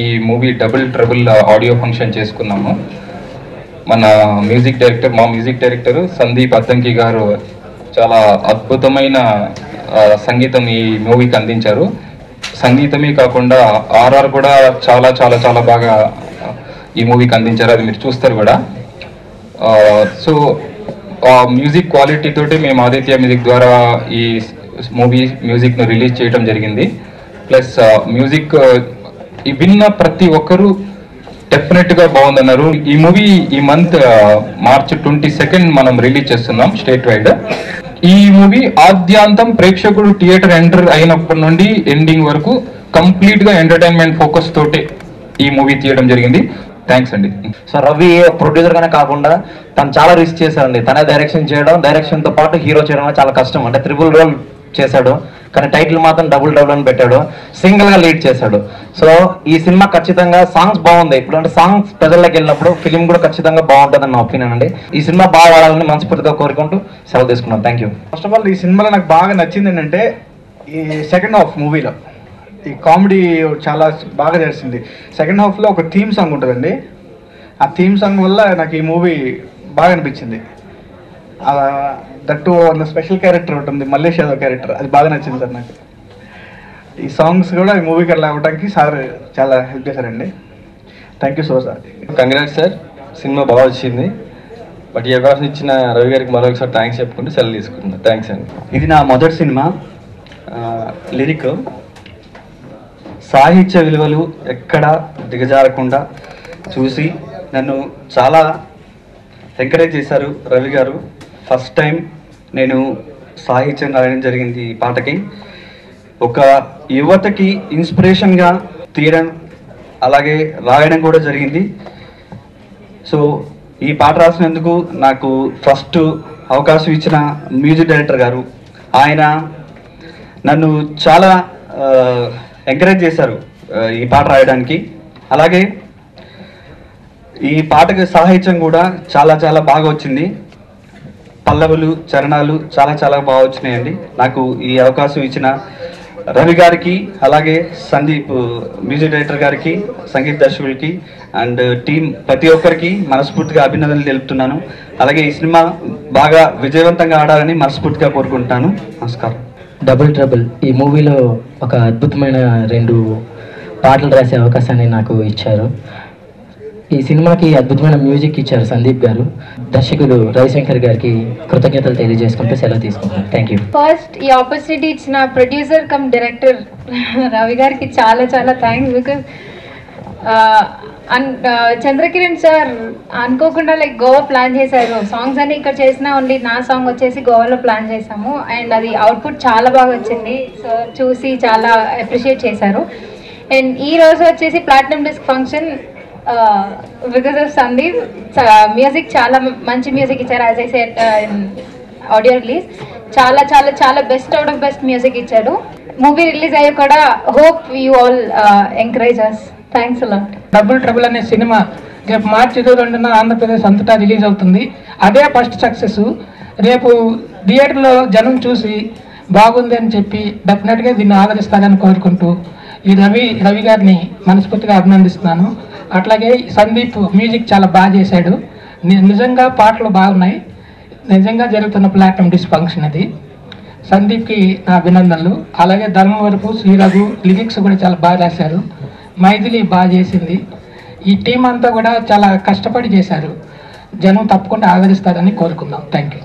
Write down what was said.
ఈ movie double trouble audio function చేసుకున్నాము. మన మా మ్యూజిక్ డైరెక్టర్ సందీప్ అద్దంకి గారు చాలా అద్భుతమైన సంగీతం ఈ మూవీకి అందించారు. సంగీతమే కాకుండా ఆర్ఆర్ కూడా చాలా చాలా చాలా బాగా ఈ మూవీకి అందించారు. అది మీరు చూస్తారు కూడా. సో మ్యూజిక్ క్వాలిటీ తోటి మేము ఆదిత్య మ్యూజిక్ ద్వారా ఈ మూవీ మ్యూజిక్ను రిలీజ్ చేయడం జరిగింది. ప్లస్ మ్యూజిక్ విన్న ప్రతి ఒక్కరూ డెఫినెట్గా బాగుందన్నారు. ఈ మూవీ ఈ మంత్ మార్చ్ 22 మనం రిలీజ్ చేస్తున్నాం స్టేట్ వైడ్. ఈ మూవీ ఆద్యాంతం ప్రేక్షకుడు థియేటర్ ఎంటర్ అయినప్పటి నుండి ఎండింగ్ వరకు కంప్లీట్గా ఎంటర్టైన్మెంట్ ఫోకస్ తోటే ఈ మూవీ తీయడం జరిగింది. థ్యాంక్స్ అండి. సో రవి ప్రొడ్యూసర్ గానే కాకుండా తను చాలా రిస్క్ చేశాడండి. తనే డైరెక్షన్ చేయడం, డైరెక్షన్తో పాటు హీరో చేయడం చాలా కష్టం. అంటే ట్రిపుల్ రోల్ చేశాడు, కానీ టైటిల్ మాత్రం డబుల్ అని పెట్టాడు. సింగిల్గా లీడ్ చేశాడు. సో ఈ సినిమా ఖచ్చితంగా సాంగ్స్ బాగుంది. ఇప్పుడు అంటే సాంగ్స్ ప్రజల్లోకి వెళ్ళినప్పుడు ఫిలిం కూడా ఖచ్చితంగా బాగుంటుందని నా ఒపీనియన్ అండి. ఈ సినిమా బాగా ఆడాలని మనస్ఫూర్తిగా కోరుకుంటూ సెలవు తీసుకున్నాను. Thank you. First of all ఈ సినిమాలో నాకు బాగా నచ్చింది ఏంటంటే ఈ సెకండ్ హాఫ్ మూవీలో ఈ కామెడీ చాలా బాగా చేసింది. సెకండ్ హాఫ్లో ఒక థీమ్ సాంగ్ ఉంటుందండి. ఆ థీమ్ సాంగ్ వల్ల నాకు ఈ మూవీ బాగా అనిపించింది. దట్టు అన్న స్పెషల్ క్యారెక్టర్ ఉంటుంది, మల్లేష్ యాదవ్ క్యారెక్టర్, అది బాగా నచ్చింది సార్ నాకు. ఈ సాంగ్స్ కూడా ఈ మూవీకి అలా అవ్వడానికి సార్ చాలా హెల్ప్ చేశారండి. Thank you so sir. Congrats sir, cinema బాగా వచ్చింది. బట్ ఈ అవకాశం ఇచ్చిన రవి గారికి మరొకసారి థ్యాంక్స్ చెప్పుకుంటూ సెలవు తీసుకుంటున్నాను. థ్యాంక్స్ అండి. ఇది నా మొదటి సినిమా. లిరిక్ సాహిత్య విలువలు ఎక్కడ దిగజారకుండా చూసి నన్ను చాలా ఎంకరేజ్ చేశారు రవి గారు. ఫస్ట్ టైం నేను సాహిత్యం రాయడం జరిగింది ఈ పాటకి. ఒక యువతకి ఇన్స్పిరేషన్గా తీయడం అలాగే రాయడం కూడా జరిగింది. సో ఈ పాట రాసినందుకు నాకు ఫస్ట్ అవకాశం ఇచ్చిన మ్యూజిక్ డైరెక్టర్ గారు, ఆయన నన్ను చాలా ఎంకరేజ్ చేశారు ఈ పాట రాయడానికి. అలాగే ఈ పాటకి సాహిత్యం కూడా చాలా చాలా బాగా వచ్చింది. పల్లవులు, చరణాలు చాలా చాలా బాగా వచ్చినాయండి. నాకు ఈ అవకాశం ఇచ్చిన రవి గారికి, అలాగే సందీప్ మ్యూజిక్ డైరెక్టర్ గారికి, సంగీత దర్శకులకి అండ్ టీం ప్రతి ఒక్కరికి మనస్ఫూర్తిగా అభినందనలు తెలుపుతున్నాను. అలాగే ఈ సినిమా బాగా విజయవంతంగా ఆడాలని మనస్ఫూర్తిగా కోరుకుంటున్నాను. నమస్కారం. డబుల్ ట్రబుల్ ఈ మూవీలో ఒక అద్భుతమైన 2 పాటలు రాసే అవకాశాన్ని నాకు ఇచ్చారు. ఈ సినిమాకి అద్భుతమైన మ్యూజిక్ ఇచ్చారు సందీప్ గారు. దర్శకులు రవిశంకర్ గారికి కృతజ్ఞతలు తెలియజేసుకుంటూ సెలవు తీసుకుంటాను. Thank you. ఫస్ట్ ఈ ఆపర్చునిటీ ఇచ్చిన ప్రొడ్యూసర్ కమ్ డైరెక్టర్ రవి గారికి చాలా చాలా థ్యాంక్స్. బికాజ్ చంద్రకిరణ్ సార్ అనుకోకుండా గోవా ప్లాన్ చేశారు. సాంగ్స్ అన్ని ఇక్కడ చేసినా ఓన్లీ నా సాంగ్ వచ్చేసి గోవాలో ప్లాన్ చేసాము. అండ్ అది అవుట్పుట్ చాలా బాగా వచ్చింది. సో చూసి చాలా అప్రిషియేట్ చేశారు. అండ్ ఈ రోజు వచ్చేసి platinum disc function because of Sandeep. Music చాలా మంచి మ్యూజిక్ ఇచ్చారు. As I said audio release చాలా చాలా చాలా best out of best music ఇచ్చాడు. మూవీ రిలీజ్ అయ్యి కూడా hope you all encourage us. Thanks a lot. Double trouble అనే సినిమా రేపు మార్చి 22న ఆంధ్రప్రదేశ్ అంతటా రిలీజ్ అవుతుంది. అదే ఫస్ట్ సక్సెస్. రేపు థియేటర్లో జనం చూసి బాగుంది అని చెప్పి డెఫినెట్గా దీన్ని ఆదరిస్తారని కోరుకుంటూ ఈ రవి గారిని మనస్ఫూర్తిగా అభినందిస్తున్నాను. అట్లాగే సందీప్ మ్యూజిక్ చాలా బాగా చేశాడు. నిజంగా పాటలు బాగున్నాయి. నిజంగా జరుగుతున్న ప్లాటినం డిస్క్ ఫంక్షన్ అది. సందీప్కి నా అభినందనలు. అలాగే ధర్మవరపు, శ్రీరఘు లిరిక్స్ కూడా చాలా బాగా రాశారు. మైథిలి బాగా చేసింది. ఈ టీం అంతా కూడా చాలా కష్టపడి చేశారు. జనం తప్పకుండా ఆదరిస్తారని కోరుకుందాం. Thank you.